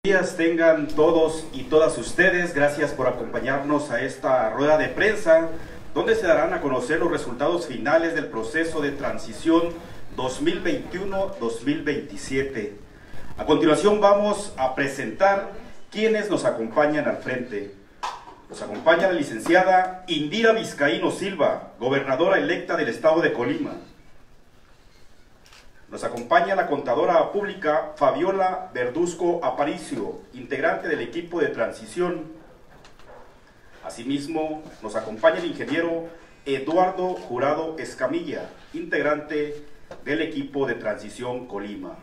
Días tengan todos y todas ustedes. Gracias por acompañarnos a esta rueda de prensa donde se darán a conocer los resultados finales del proceso de transición 2021-2027. A continuación vamos a presentar quienes nos acompañan al frente. Nos acompaña la licenciada Indira Vizcaíno Silva, gobernadora electa del estado de Colima. Nos acompaña la contadora pública Fabiola Verduzco Aparicio, integrante del equipo de transición. Asimismo, nos acompaña el ingeniero Eduardo Jurado Escamilla, integrante del equipo de transición Colima.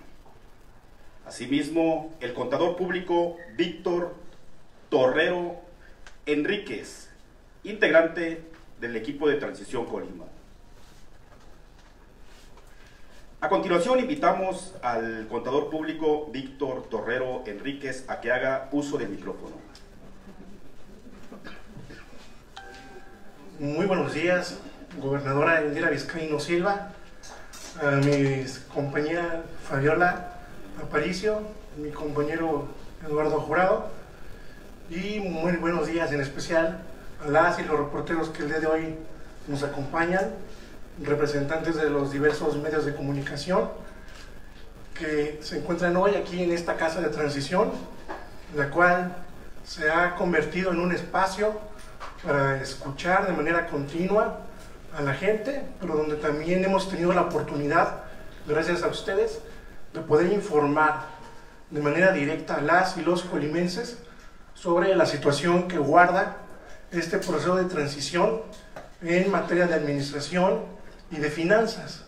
Asimismo, el contador público Víctor Torrero Enríquez, integrante del equipo de transición Colima. A continuación invitamos al contador público Víctor Torrero Enríquez a que haga uso del micrófono. Muy buenos días, gobernadora Indira Vizcaíno Silva, a mi compañera Fabiola Aparicio, mi compañero Eduardo Jurado, y muy buenos días en especial a las y los reporteros que el día de hoy nos acompañan, representantes de los diversos medios de comunicación que se encuentran hoy aquí en esta casa de transición, la cual se ha convertido en un espacio para escuchar de manera continua a la gente, pero donde también hemos tenido la oportunidad, gracias a ustedes, de poder informar de manera directa a las y los colimenses sobre la situación que guarda este proceso de transición en materia de administración y de finanzas.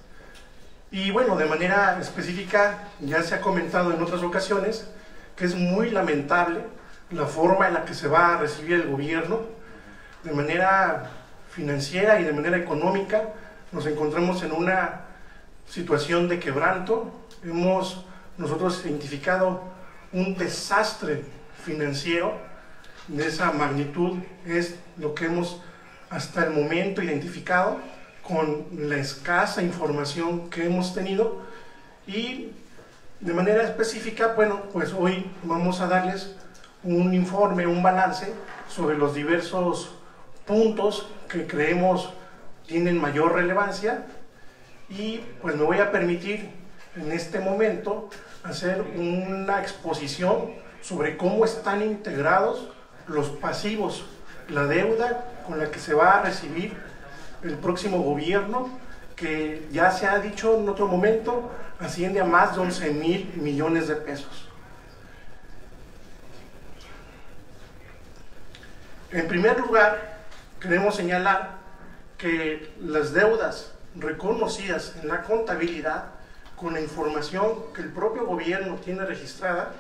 Y bueno, de manera específica, ya se ha comentado en otras ocasiones que es muy lamentable la forma en la que se va a recibir el gobierno de manera financiera y de manera económica. Nos encontramos en una situación de quebranto. Hemos nosotros identificado un desastre financiero de esa magnitud, es lo que hemos hasta el momento identificado con la escasa información que hemos tenido. Y de manera específica, bueno, pues hoy vamos a darles un informe, un balance sobre los diversos puntos que creemos tienen mayor relevancia, y pues me voy a permitir en este momento hacer una exposición sobre cómo están integrados los pasivos, la deuda con la que se va a recibir el próximo gobierno, que ya se ha dicho en otro momento asciende a más de 11,000 millones de pesos. En primer lugar, queremos señalar que las deudas reconocidas en la contabilidad, con la información que el propio gobierno tiene registrada,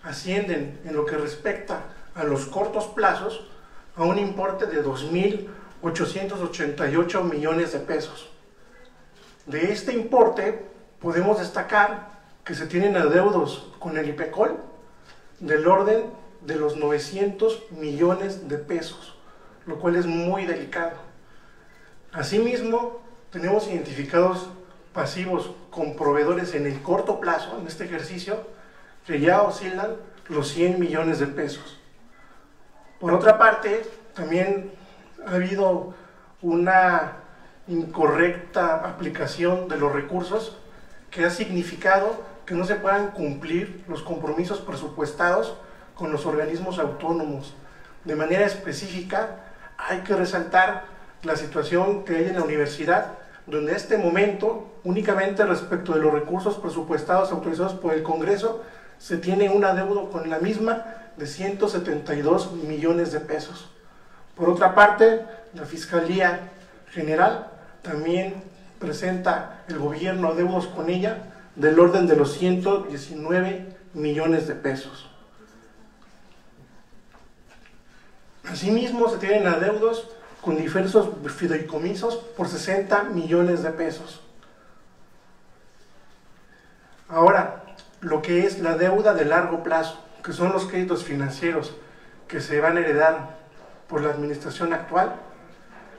ascienden en lo que respecta a los cortos plazos a un importe de 2,888 millones de pesos. De este importe podemos destacar que se tienen adeudos con el IPECOL del orden de los 900 millones de pesos, lo cual es muy delicado. Asimismo, tenemos identificados pasivos con proveedores en el corto plazo, en este ejercicio, que ya oscilan los 100 millones de pesos. Por otra parte, también ha habido una incorrecta aplicación de los recursos que ha significado que no se puedan cumplir los compromisos presupuestados con los organismos autónomos. De manera específica, hay que resaltar la situación que hay en la universidad, donde en este momento, únicamente respecto de los recursos presupuestados autorizados por el Congreso, se tiene un adeudo con la misma de 172 millones de pesos. Por otra parte, la Fiscalía General también presenta el gobierno adeudos con ella del orden de los 119 millones de pesos. Asimismo, se tienen adeudos con diversos fideicomisos por 60 millones de pesos. Ahora, lo que es la deuda de largo plazo, que son los créditos financieros que se van a heredar por la administración actual,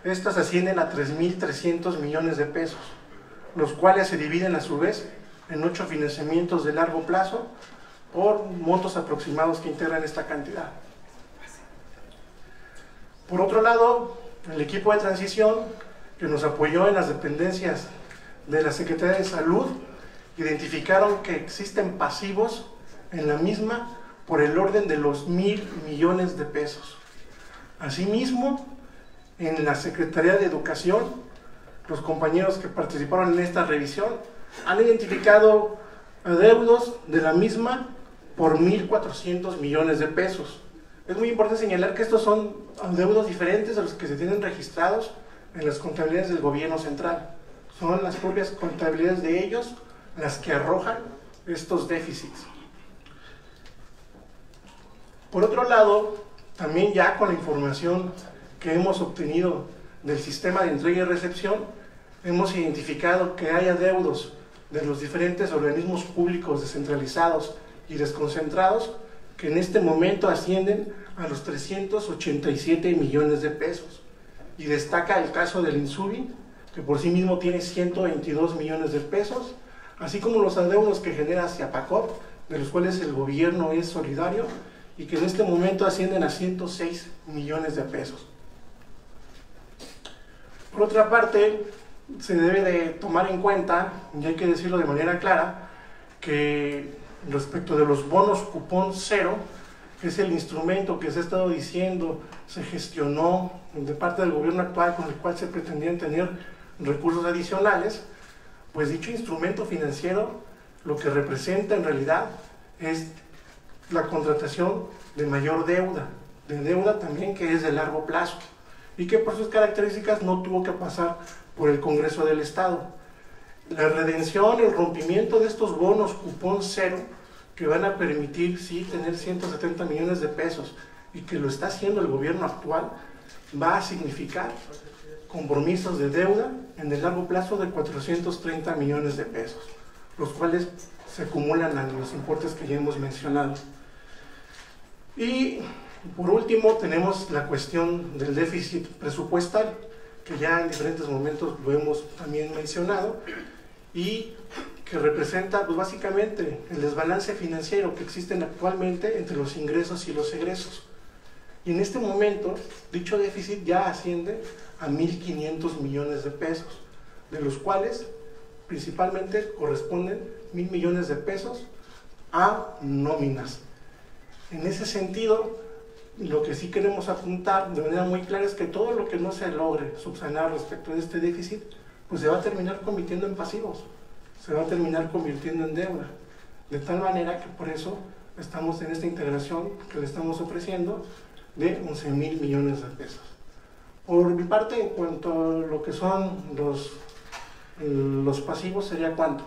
estas ascienden a 3,300 millones de pesos, los cuales se dividen a su vez en 8 financiamientos de largo plazo por montos aproximados que integran esta cantidad. Por otro lado, el equipo de transición que nos apoyó en las dependencias de la Secretaría de Salud identificaron que existen pasivos en la misma por el orden de los 1,000 millones de pesos. Asimismo, en la Secretaría de Educación, los compañeros que participaron en esta revisión han identificado adeudos de la misma por 1,400 millones de pesos. Es muy importante señalar que estos son adeudos diferentes a los que se tienen registrados en las contabilidades del gobierno central. Son las propias contabilidades de ellos las que arrojan estos déficits. Por otro lado, también ya con la información que hemos obtenido del sistema de entrega y recepción, hemos identificado que hay adeudos de los diferentes organismos públicos descentralizados y desconcentrados que en este momento ascienden a los 387 millones de pesos. Y destaca el caso del INSUBI, que por sí mismo tiene 122 millones de pesos, así como los adeudos que genera Ciapacop, de los cuales el gobierno es solidario, y que en este momento ascienden a 106 millones de pesos. Por otra parte, se debe de tomar en cuenta, y hay que decirlo de manera clara, que respecto de los bonos cupón cero, que es el instrumento que se ha estado diciendo, se gestionó de parte del gobierno actual con el cual se pretendían tener recursos adicionales, pues dicho instrumento financiero lo que representa en realidad es la contratación de mayor deuda, de deuda también que es de largo plazo y que por sus características no tuvo que pasar por el Congreso del Estado. La redención, el rompimiento de estos bonos cupón cero que van a permitir sí tener 170 millones de pesos y que lo está haciendo el gobierno actual, va a significar compromisos de deuda en el largo plazo de 430 millones de pesos, los cuales se acumulan a los importes que ya hemos mencionado. Y por último tenemos la cuestión del déficit presupuestal, que ya en diferentes momentos lo hemos también mencionado, y que representa pues, básicamente el desbalance financiero que existen actualmente entre los ingresos y los egresos. Y en este momento, dicho déficit ya asciende a 1,500 millones de pesos, de los cuales principalmente corresponden 1,000 millones de pesos a nóminas. En ese sentido, lo que sí queremos apuntar de manera muy clara es que todo lo que no se logre subsanar respecto de este déficit, pues se va a terminar convirtiendo en pasivos, se va a terminar convirtiendo en deuda, de tal manera que por eso estamos en esta integración que le estamos ofreciendo de 11,000 millones de pesos. Por mi parte, en cuanto a lo que son los pasivos, ¿sería cuánto?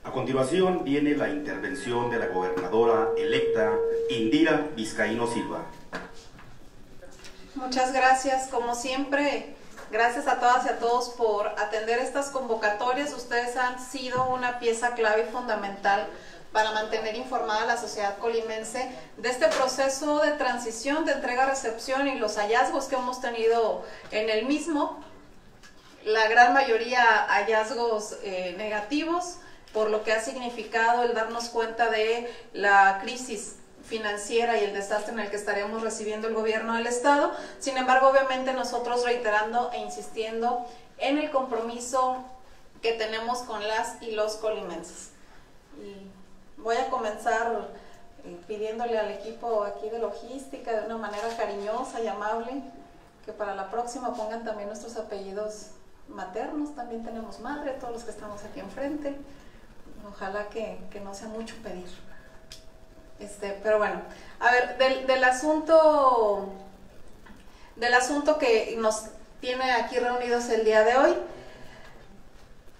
A continuación viene la intervención de la gobernadora electa Indira Vizcaíno Silva. Muchas gracias, como siempre, gracias a todas y a todos por atender estas convocatorias. Ustedes han sido una pieza clave y fundamental para mantener informada a la sociedad colimense de este proceso de transición, de entrega-recepción y los hallazgos que hemos tenido en el mismo. La gran mayoría hallazgos negativos, por lo que ha significado el darnos cuenta de la crisis financiera y el desastre en el que estaremos recibiendo el gobierno del Estado. Sin embargo, obviamente nosotros reiterando e insistiendo en el compromiso que tenemos con las y los colimenses. Y voy a comenzar pidiéndole al equipo aquí de logística de una manera cariñosa y amable que para la próxima pongan también nuestros apellidos maternos. También tenemos madre, todos los que estamos aquí enfrente. Ojalá que no sea mucho pedir. Pero bueno, a ver, del asunto que nos tiene aquí reunidos el día de hoy,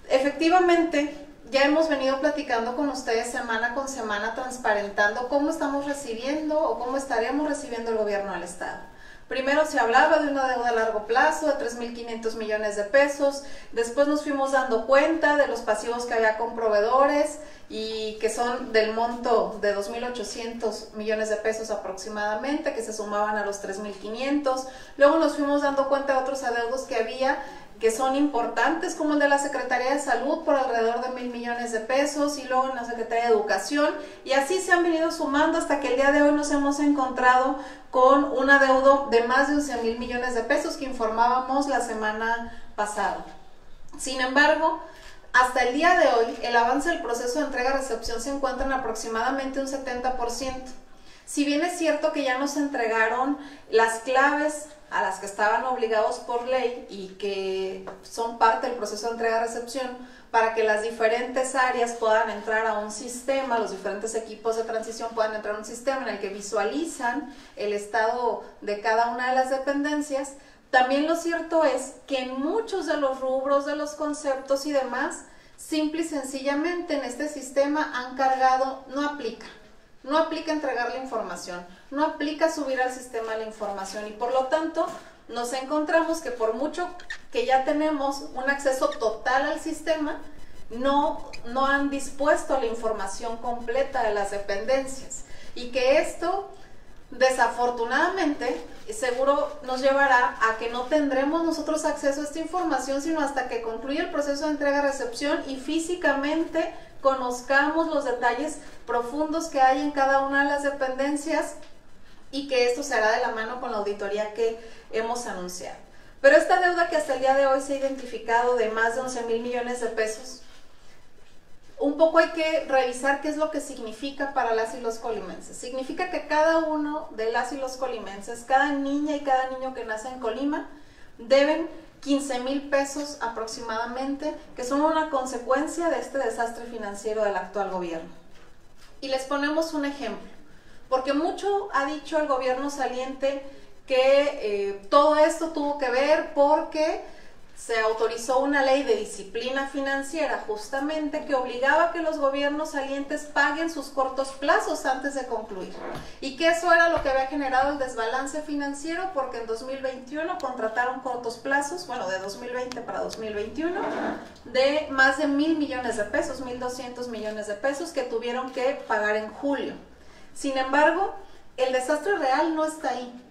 efectivamente ya hemos venido platicando con ustedes semana con semana, transparentando cómo estamos recibiendo o cómo estaremos recibiendo el gobierno del Estado. Primero se hablaba de una deuda a largo plazo de 3,500 millones de pesos, después nos fuimos dando cuenta de los pasivos que había con proveedores y que son del monto de 2,800 millones de pesos aproximadamente, que se sumaban a los 3,500. Luego nos fuimos dando cuenta de otros adeudos que había que son importantes, como el de la Secretaría de Salud por alrededor de 1,000 millones de pesos, y luego en la Secretaría de Educación, y así se han venido sumando hasta que el día de hoy nos hemos encontrado con un adeudo de más de 11,000 millones de pesos que informábamos la semana pasada. Sin embargo, hasta el día de hoy, el avance del proceso de entrega-recepción se encuentra en aproximadamente un 70%. Si bien es cierto que ya nos entregaron las claves a las que estaban obligados por ley y que son parte del proceso de entrega-recepción para que las diferentes áreas puedan entrar a un sistema, los diferentes equipos de transición puedan entrar a un sistema en el que visualizan el estado de cada una de las dependencias, también lo cierto es que en muchos de los rubros, de los conceptos y demás, simple y sencillamente en este sistema han cargado, no aplica entregar la información, no aplica subir al sistema la información, y por lo tanto nos encontramos que por mucho que ya tenemos un acceso total al sistema, no han dispuesto la información completa de las dependencias, y que esto desafortunadamente seguro nos llevará a que no tendremos nosotros acceso a esta información sino hasta que concluya el proceso de entrega-recepción y físicamente conozcamos los detalles profundos que hay en cada una de las dependencias, y que esto se hará de la mano con la auditoría que hemos anunciado. Pero esta deuda que hasta el día de hoy se ha identificado de más de 11,000 millones de pesos, un poco hay que revisar qué es lo que significa para las y los colimenses. Significa que cada uno de las y los colimenses, cada niña y cada niño que nace en Colima, deben 15,000 pesos aproximadamente, que son una consecuencia de este desastre financiero del actual gobierno. Y les ponemos un ejemplo, porque mucho ha dicho el gobierno saliente que todo esto tuvo que ver porque se autorizó una ley de disciplina financiera justamente que obligaba a que los gobiernos salientes paguen sus cortos plazos antes de concluir, y que eso era lo que había generado el desbalance financiero, porque en 2021 contrataron cortos plazos, bueno, de 2020 para 2021, de más de 1,000 millones de pesos, 1,200 millones de pesos que tuvieron que pagar en julio. Sin embargo, el desastre real no está ahí.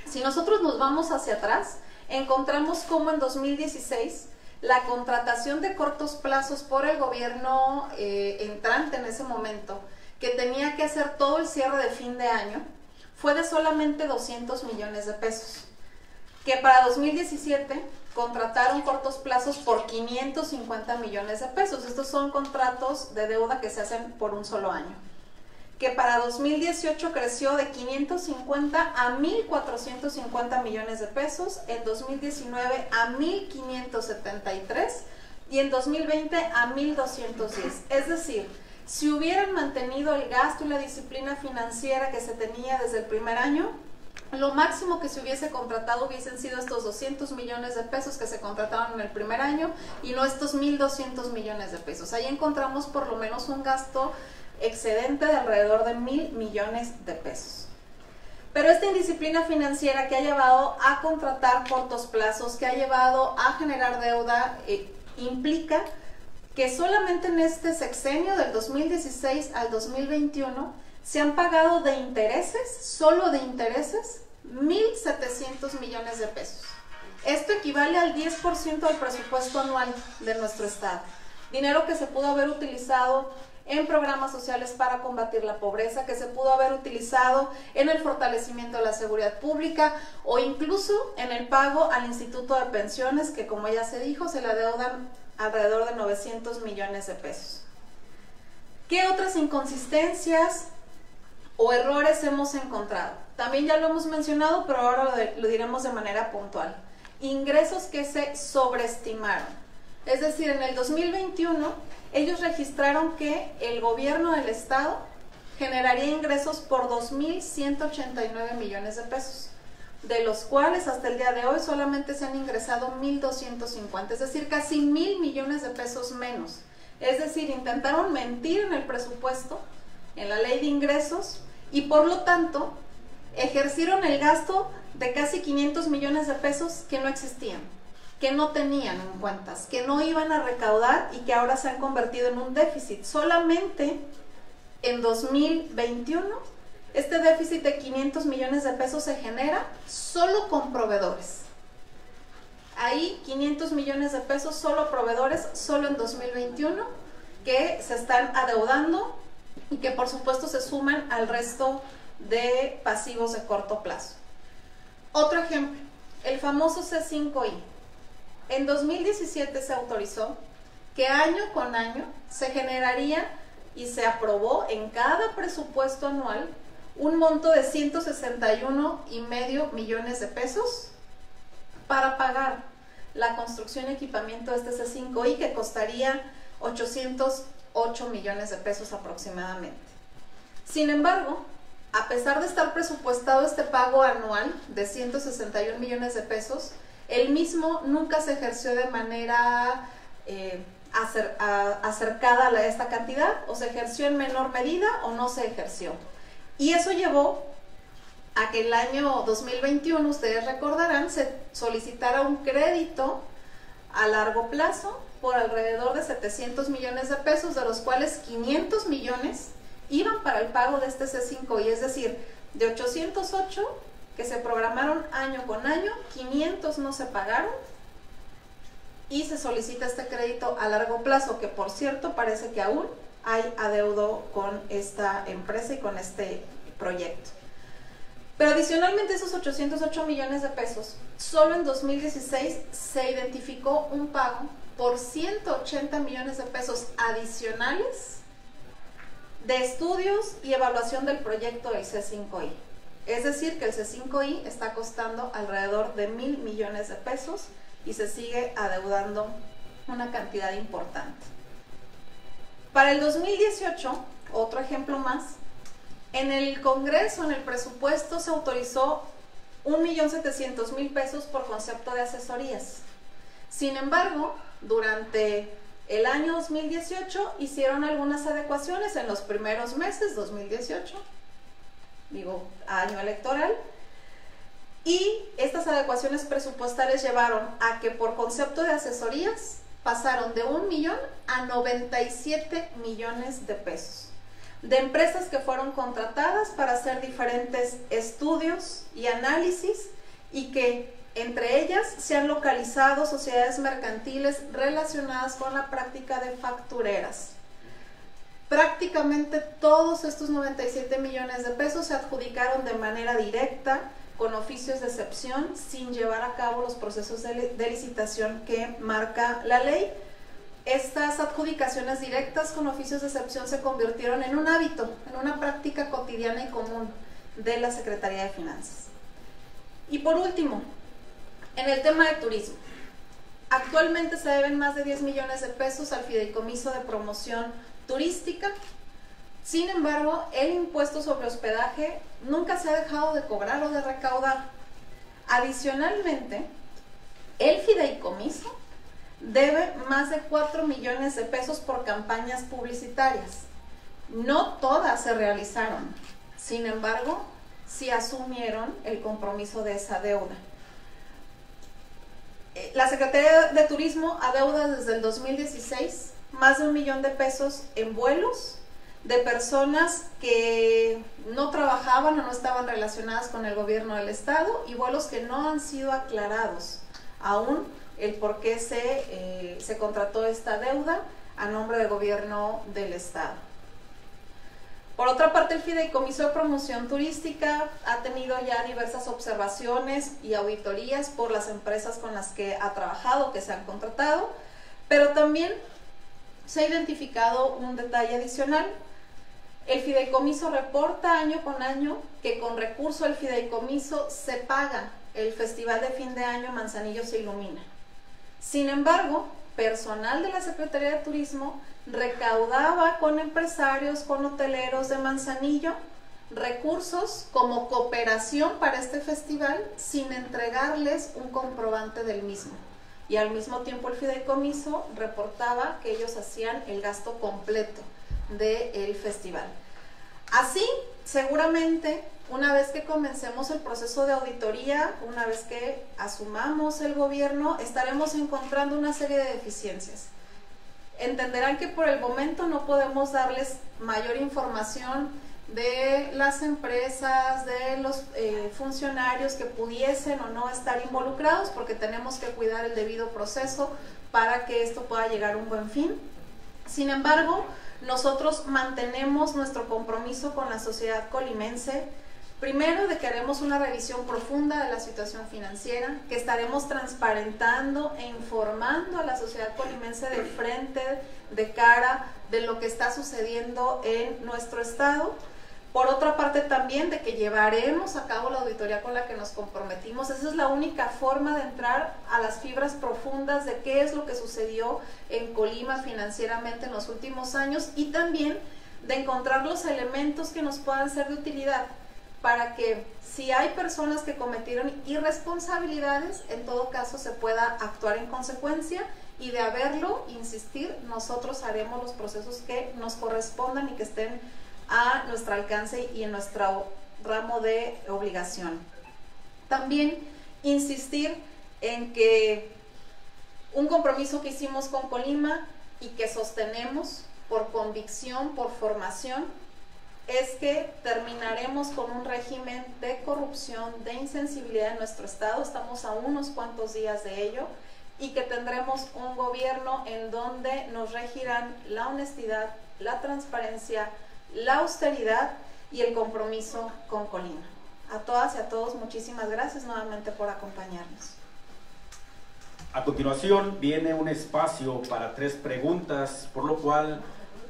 Si nosotros nos vamos hacia atrás, encontramos cómo en 2016 la contratación de cortos plazos por el gobierno entrante en ese momento, que tenía que hacer todo el cierre de fin de año, fue de solamente 200 millones de pesos. Que para 2017 contrataron cortos plazos por 550 millones de pesos. Estos son contratos de deuda que se hacen por un solo año. Que para 2018 creció de 550 a 1,450 millones de pesos, en 2019 a 1,573 y en 2020 a 1,210. Es decir, si hubieran mantenido el gasto y la disciplina financiera que se tenía desde el primer año, lo máximo que se hubiese contratado hubiesen sido estos 200 millones de pesos que se contrataron en el primer año y no estos 1,200 millones de pesos. Ahí encontramos por lo menos un gasto excedente de alrededor de 1,000 millones de pesos. Pero esta indisciplina financiera que ha llevado a contratar cortos plazos, que ha llevado a generar deuda, implica que solamente en este sexenio del 2016 al 2021 se han pagado de intereses, solo de intereses, 1,700 millones de pesos. Esto equivale al 10% del presupuesto anual de nuestro estado. Dinero que se pudo haber utilizado en programas sociales para combatir la pobreza, que se pudo haber utilizado en el fortalecimiento de la seguridad pública o incluso en el pago al Instituto de Pensiones, que como ya se dijo, se le adeudan alrededor de 900 millones de pesos. ¿Qué otras inconsistencias o errores hemos encontrado? También ya lo hemos mencionado, pero ahora lo diremos de manera puntual. Ingresos que se sobreestimaron. Es decir, en el 2021 ellos registraron que el gobierno del estado generaría ingresos por 2,189 millones de pesos, de los cuales hasta el día de hoy solamente se han ingresado 1,250, es decir, casi 1,000 millones de pesos menos. Es decir, intentaron mentir en el presupuesto, en la ley de ingresos, y por lo tanto ejercieron el gasto de casi 500 millones de pesos que no existían, que no tenían en cuentas, que no iban a recaudar y que ahora se han convertido en un déficit. Solamente en 2021 este déficit de 500 millones de pesos se genera solo con proveedores. Ahí 500 millones de pesos solo proveedores, solo en 2021, que se están adeudando y que por supuesto se suman al resto de pasivos de corto plazo. Otro ejemplo, el famoso C5I. En 2017 se autorizó que año con año se generaría y se aprobó en cada presupuesto anual un monto de 161,5 millones de pesos para pagar la construcción y equipamiento de este C5I, que costaría 808 millones de pesos aproximadamente. Sin embargo, a pesar de estar presupuestado este pago anual de 161 millones de pesos, el mismo nunca se ejerció de manera acercada a esta cantidad, o se ejerció en menor medida o no se ejerció. Y eso llevó a que el año 2021, ustedes recordarán, se solicitara un crédito a largo plazo por alrededor de 700 millones de pesos, de los cuales 500 millones iban para el pago de este C5I, es decir, de 808 que se programaron año con año, 500 no se pagaron y se solicita este crédito a largo plazo, que por cierto parece que aún hay adeudo con esta empresa y con este proyecto. Pero adicionalmente esos 808 millones de pesos, solo en 2016 se identificó un pago por 180 millones de pesos adicionales de estudios y evaluación del proyecto del C5I. Es decir, que el C5I está costando alrededor de 1,000 millones de pesos y se sigue adeudando una cantidad importante. Para el 2018, otro ejemplo más, en el Congreso, en el presupuesto, se autorizó 1,700,000 pesos por concepto de asesorías. Sin embargo, durante el año 2018 hicieron algunas adecuaciones en los primeros meses, 2018, digo, año electoral, y estas adecuaciones presupuestales llevaron a que por concepto de asesorías pasaron de 1 millón a 97 millones de pesos, de empresas que fueron contratadas para hacer diferentes estudios y análisis, y que entre ellas se han localizado sociedades mercantiles relacionadas con la práctica de factureras. Prácticamente todos estos 97 millones de pesos se adjudicaron de manera directa, con oficios de excepción, sin llevar a cabo los procesos de licitación que marca la ley. Estas adjudicaciones directas con oficios de excepción se convirtieron en un hábito, en una práctica cotidiana y común de la Secretaría de Finanzas. Y por último, en el tema de turismo, actualmente se deben más de 10 millones de pesos al Fideicomiso de Promoción Turística. Sin embargo, el impuesto sobre hospedaje nunca se ha dejado de cobrar o de recaudar. Adicionalmente, el fideicomiso debe más de 4 millones de pesos por campañas publicitarias. No todas se realizaron, sin embargo, sí asumieron el compromiso de esa deuda. La Secretaría de Turismo adeuda desde el 2016 más de 1 millón de pesos en vuelos de personas que no trabajaban o no estaban relacionadas con el gobierno del estado, y vuelos que no han sido aclarados aún el por qué se contrató esta deuda a nombre del gobierno del estado. Por otra parte, el Fideicomiso de Promoción Turística ha tenido ya diversas observaciones y auditorías por las empresas con las que ha trabajado, que se han contratado, pero también se ha identificado un detalle adicional. El fideicomiso reporta año con año que con recurso del fideicomiso se paga el Festival de Fin de Año Manzanillo se ilumina. Sin embargo, personal de la Secretaría de Turismo recaudaba con empresarios, con hoteleros de Manzanillo, recursos como cooperación para este festival sin entregarles un comprobante del mismo. Y al mismo tiempo el fideicomiso reportaba que ellos hacían el gasto completo del festival. Así, seguramente, una vez que comencemos el proceso de auditoría, una vez que asumamos el gobierno, estaremos encontrando una serie de deficiencias. Entenderán que por el momento no podemos darles mayor información de las empresas, de los funcionarios que pudiesen o no estar involucrados, porque tenemos que cuidar el debido proceso para que esto pueda llegar a un buen fin. Sin embargo, nosotros mantenemos nuestro compromiso con la sociedad colimense. Primero, de que haremos una revisión profunda de la situación financiera, que estaremos transparentando e informando a la sociedad colimense de frente, de cara, de lo que está sucediendo en nuestro estado. Por otra parte también de que llevaremos a cabo la auditoría con la que nos comprometimos. Esa es la única forma de entrar a las fibras profundas de qué es lo que sucedió en Colima financieramente en los últimos años, y también de encontrar los elementos que nos puedan ser de utilidad para que si hay personas que cometieron irresponsabilidades, en todo caso se pueda actuar en consecuencia, y de haberlo, insistir, nosotros haremos los procesos que nos correspondan y que estén a nuestro alcance y en nuestro ramo de obligación. También insistir en que un compromiso que hicimos con Colima y que sostenemos por convicción, por formación, es que terminaremos con un régimen de corrupción, de insensibilidad en nuestro estado. Estamos a unos cuantos días de ello, y que tendremos un gobierno en donde nos regirán la honestidad, la transparencia, la austeridad y el compromiso con Colima. A todas y a todos, muchísimas gracias nuevamente por acompañarnos. A continuación viene un espacio para 3 preguntas, por lo cual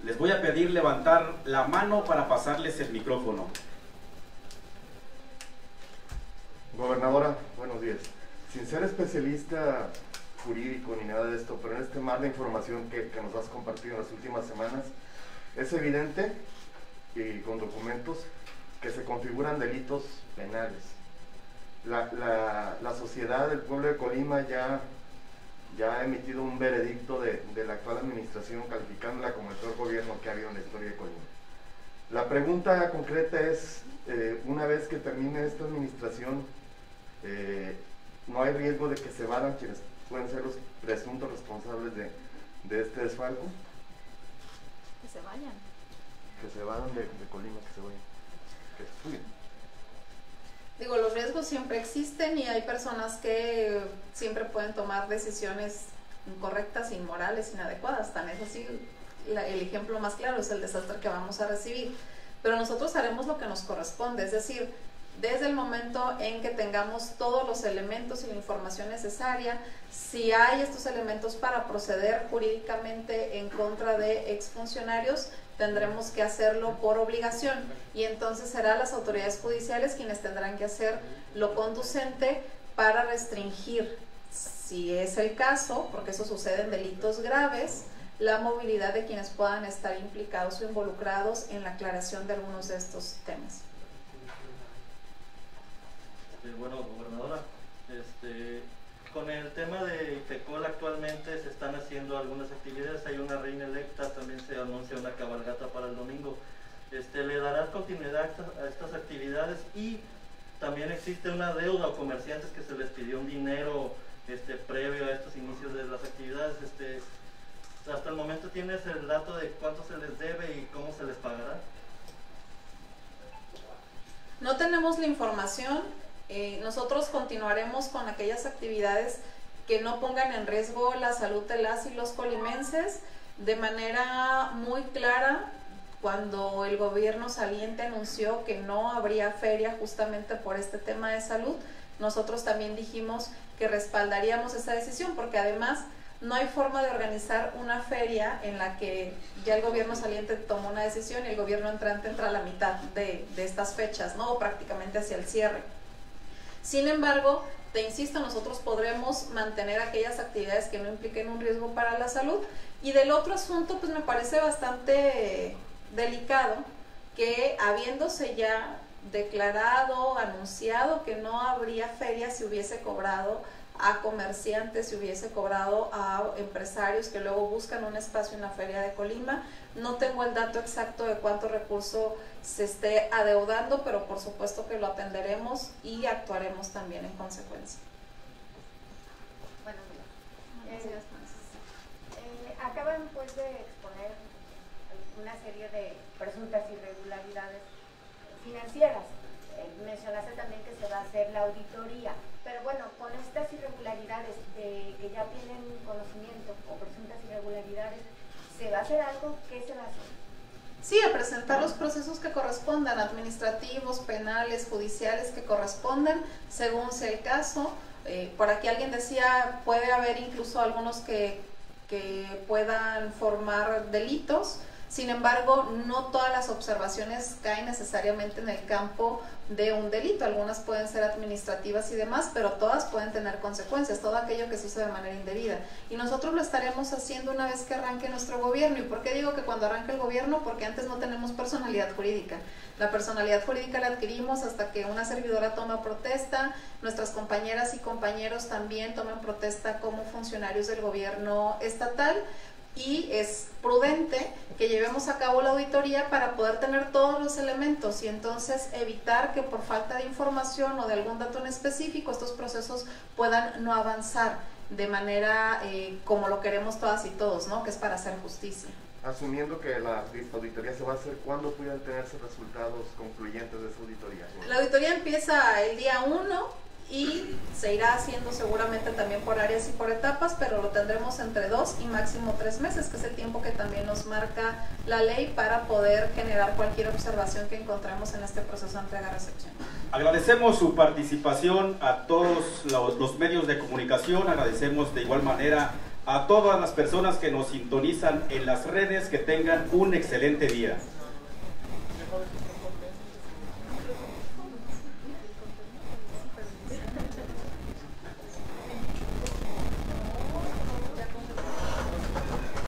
les voy a pedir levantar la mano para pasarles el micrófono. Gobernadora, buenos días. Sin ser especialista jurídico ni nada de esto, pero en este mar de información que nos has compartido en las últimas semanas, es evidente, y con documentos, que se configuran delitos penales. La sociedad del pueblo de Colima ya ha emitido un veredicto de la actual administración, calificándola como el peor gobierno que ha habido en la historia de Colima. La pregunta concreta es, una vez que termine esta administración, ¿no hay riesgo de que se vayan quienes pueden ser los presuntos responsables de este desfalco? Que se vayan. Que se vayan de Colima, que se vayan, que se fuyen. Digo, los riesgos siempre existen y hay personas que siempre pueden tomar decisiones incorrectas, inmorales, inadecuadas. Tan es así, el ejemplo más claro es el desastre que vamos a recibir. Pero nosotros haremos lo que nos corresponde, es decir, desde el momento en que tengamos todos los elementos y la información necesaria, si hay estos elementos para proceder jurídicamente en contra de exfuncionarios, tendremos que hacerlo por obligación, y entonces serán las autoridades judiciales quienes tendrán que hacer lo conducente para restringir, si es el caso, porque eso sucede en delitos graves, la movilidad de quienes puedan estar implicados o involucrados en la aclaración de algunos de estos temas. Bueno, gobernadora, con el tema de IFECOL actualmente se están haciendo algunas actividades, hay una reina electa, también se anuncia una cabalgata para el domingo. ¿Le darás continuidad a estas actividades? Y también existe una deuda a comerciantes que se les pidió un dinero previo a estos inicios de las actividades. ¿Hasta el momento tienes el dato de cuánto se les debe y cómo se les pagará? No tenemos la información. Nosotros continuaremos con aquellas actividades que no pongan en riesgo la salud de las y los colimenses. De manera muy clara, cuando el gobierno saliente anunció que no habría feria justamente por este tema de salud, nosotros también dijimos que respaldaríamos esa decisión, porque además no hay forma de organizar una feria en la que ya el gobierno saliente tomó una decisión y el gobierno entrante entra a la mitad de estas fechas, ¿no? O prácticamente hacia el cierre. Sin embargo, te insisto, nosotros podremos mantener aquellas actividades que no impliquen un riesgo para la salud. Y del otro asunto, pues me parece bastante delicado que, habiéndose ya declarado, anunciado que no habría feria, si hubiese cobrado a comerciantes, si hubiese cobrado a empresarios que luego buscan un espacio en la feria de Colima. No tengo el dato exacto de cuánto recurso se esté adeudando, pero por supuesto que lo atenderemos y actuaremos también en consecuencia. Buenos días. Acaban pues de exponer una serie de presuntas irregularidades financieras. Mencionaste también que se va a hacer la auditoría, pero bueno, con estas irregularidades de que ya tienen conocimiento o presuntas irregularidades, ¿se va a hacer algo? ¿Qué se va a hacer? Sí, a presentar los procesos que correspondan, administrativos, penales, judiciales que correspondan, según sea el caso. Por aquí alguien decía, puede haber incluso algunos que puedan formar delitos. Sin embargo, no todas las observaciones caen necesariamente en el campo de un delito. Algunas pueden ser administrativas y demás, pero todas pueden tener consecuencias, todo aquello que se hizo de manera indebida. Y nosotros lo estaremos haciendo una vez que arranque nuestro gobierno. ¿Y por qué digo que cuando arranque el gobierno? Porque antes no tenemos personalidad jurídica. La personalidad jurídica la adquirimos hasta que una servidora toma protesta, nuestras compañeras y compañeros también toman protesta como funcionarios del gobierno estatal. Y es prudente que llevemos a cabo la auditoría para poder tener todos los elementos y entonces evitar que por falta de información o de algún dato en específico estos procesos puedan no avanzar de manera como lo queremos todas y todos, ¿no? Que es para hacer justicia. Asumiendo que la auditoría se va a hacer, ¿cuándo pueden tenerse resultados concluyentes de esa auditoría? La auditoría empieza el día 1 y se irá haciendo seguramente también por áreas y por etapas, pero lo tendremos entre 2 y máximo 3 meses, que es el tiempo que también nos marca la ley para poder generar cualquier observación que encontremos en este proceso de entrega-recepción. Agradecemos su participación a todos los medios de comunicación, agradecemos de igual manera a todas las personas que nos sintonizan en las redes, que tengan un excelente día.